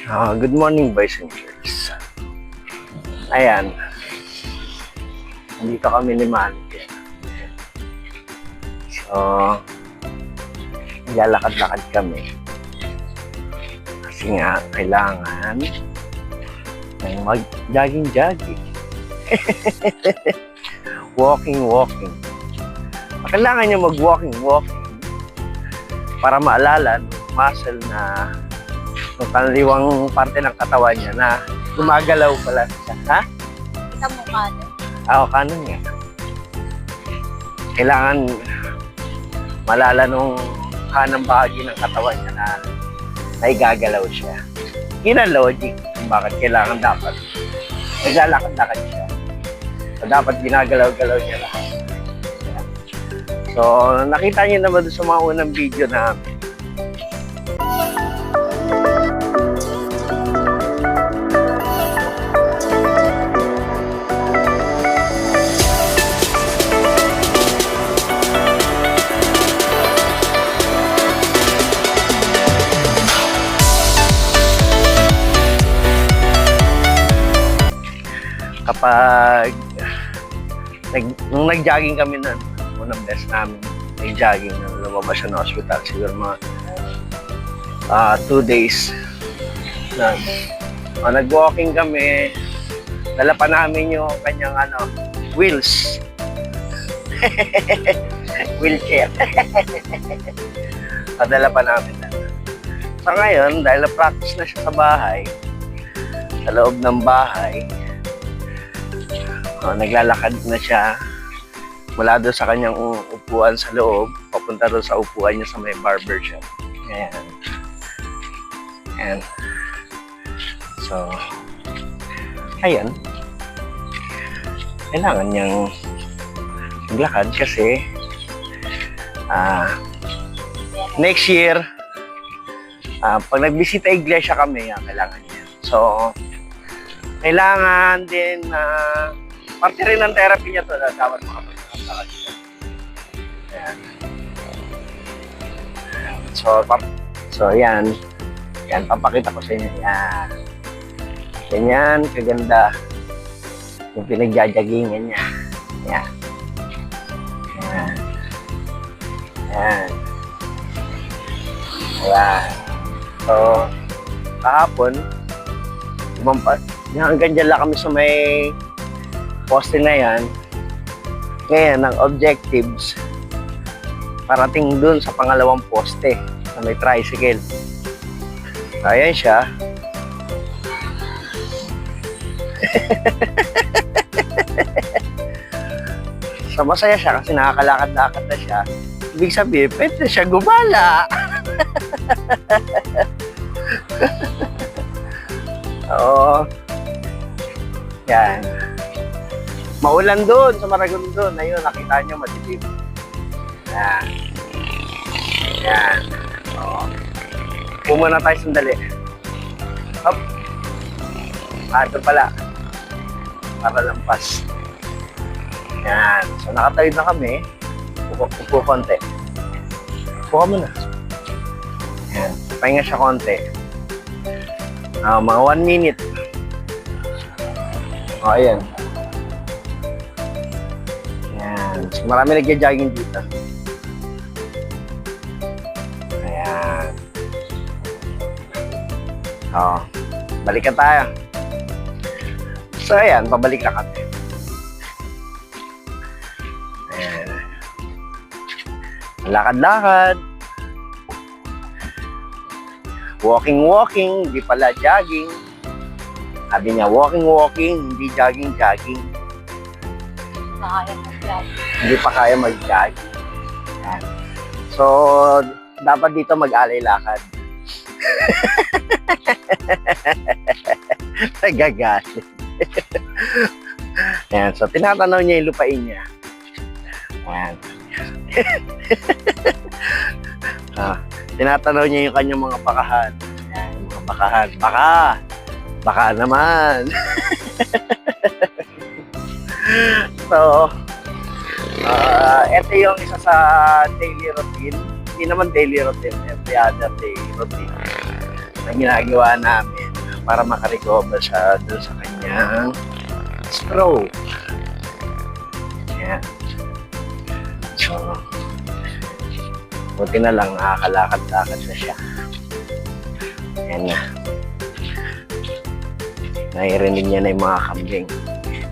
Good morning, boys and girls. Ayan. Nandito kami ni Manke. So, naglalakad-lakad kami. Kasi nga, kailangan ng mag-jogging-jogging. Walking-walking. Kailangan nyo mag-walking-walking para maalala ng muscle na yung kanliwang parte ng katawan niya na gumagalaw pala siya. Ha? Kita mo kanan. Kanan nga. Kailangan malala nung kanang bahagi ng katawan niya na naigagalaw siya. Yun ang logic kung bakit kailangan dapat naglalakad-lakad siya. So, dapat ginagalaw-galaw niya lahat. So, nakita niyo naman sa mga unang video namin. Kapag nung nag-jogging kami na unang best namin, nag-jogging na lumabas siya ng hospital, siguro mga 2 days na nag-walking kami, dala pa namin yung kanyang wheels. Wheelchair. Dala pa namin na. So ngayon, dahil na-practice na siya sa bahay, sa loob ng bahay, naglalakad na siya mula doon sa kanyang upuan sa loob papunta doon sa upuan niya sa may barber shop. Ayan. Ayan. So, ayan. Kailangan niyang maglakad kasi next year pag nagbisita iglesia kami, kailangan niya. So, kailangan din parte rin ng therapy niya to na dapat makapagkakasakal siya. Ayan. So, yan. Yan, papakita ko sa inyo. Yan. Ganyan, kaganda. Yung pinagjajagingan niya. Yan. Yan. Yan. Ayan. So, kahapon, hanggang dyan lang kami sa may poste na yan. Ngayon, ang objectives parating dun sa pangalawang poste na may tricycle. Ayan siya. So, masaya siya kasi nakakalakad-lakad na siya. Ibig sabihin, pwede siya gumala. Oo. Yan. Maulan doon sa Maragon doon. Ayun, nakita nyo madilim. Yan. Yan. Oo. Pumuna tayo sandali. Hop. Ito pala. Para lampas. Yan. So, nakatayo na kami. Upo konti. Upo ka muna. Yan. Pahinga siya konti. Mga 1 minute. Ayan. Ayan. So, marami nagja-jogging dito. Ayan. Balik ka tayo. So, ayan. Pabalik na kami. Ayan. Lakad-lakad. Walking-walking. Hindi pala jogging. Sabi niya, walking-walking, hindi jogging-jogging. Hindi pa kaya mag-jogging. Yan. So, dapat dito mag-alay lakad. Nagagalit. Yan. So, tinatanaw niya yung lupain niya. Yan. Tinatanaw niya yung kanyang mga bakahan. Yan, yung mga bakahan. Baka naman. So, ito yung isa sa daily routine. Hindi naman daily routine, every other day routine na ginagawa namin para makarecover siya dun sa kanyang stroke. Ayan. So, buti na lang nakakalakad-lakad na siya. Ayan na. Nairinig niya na yung mga kambing.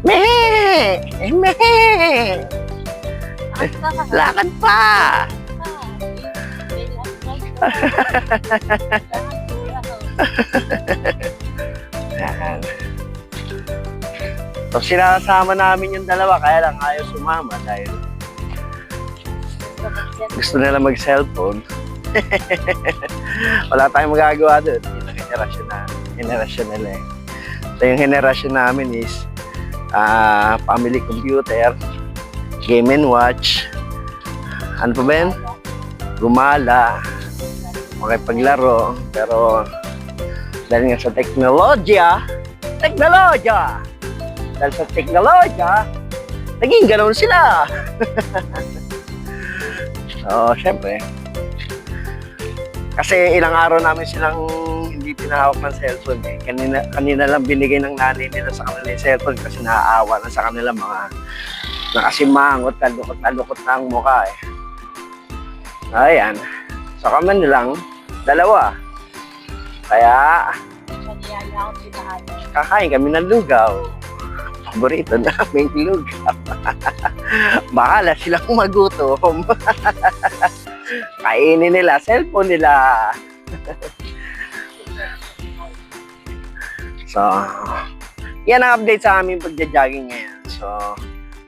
Meh! Meh! Lakad pa! Ayan. So, sinasama namin yung dalawa, kaya lang ayaw sumama dahil gusto nila mag-cellphone. Wala tayong magagawa doon. Yun ang henerasyon nila eh. So, yung henerasyon namin is family computer, game and watch, ano pa ba yun? Gumala, makipaglaro, pero dahil nga sa teknolohiya, dahil sa teknolohiya, naging ganoon sila. So, syempre, kasi ilang araw namin silang hindi pinahawak ng cellphone eh. Kanina lang binigay ng nanay nila sa kanila yung cellphone kasi naaawa na sa kanila mga nakasimangot, kalukot na ang mukha eh. Ayan. So kami nilang dalawa. Kaya kakain kami ng lugaw. Paborito naming lugaw. Bahala silang magutom. Kainin nila, cellphone nila. So, yan ang update sa aming pagja-jogging ngayon. So,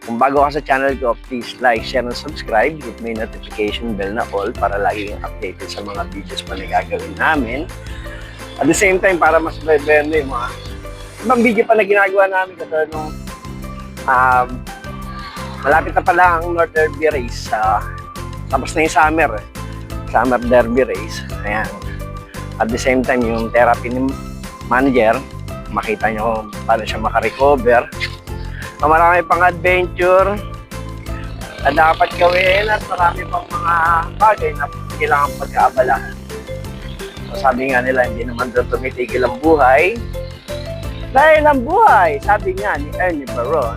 kung bago ka sa channel ko, please like, share, and subscribe. Hit may notification bell na all para lagi kang updated sa mga videos pa na gagawin namin. At the same time, para mas beber yung mga ibang video pa na ginagawa namin katulad nung malapit na pala ang North Derby Race. Tapos na yung summer derby race. Ayan. At the same time, yung therapy ni manager, makita nyo kung paano siya makarecover. So, marami pang adventure na dapat gawin at marami pang mga bagay na kailangan pagkaabalahan. So, sabi nga nila, hindi naman doon tumitigil ang buhay. Dahil ang buhay, sabi nga ni Ernie Baron,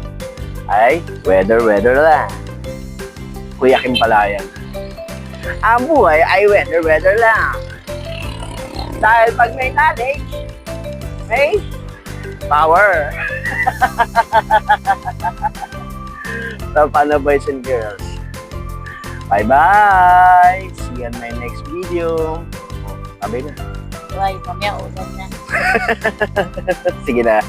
ay weather lang. Kuya Kim Palayan. Ang buhay ay weather lang. Dahil pag may knowledge, may power. So, paano boys and girls? Bye-bye! See you on my next video. Sabi na. Uy, mamaya ulan na. Sige na.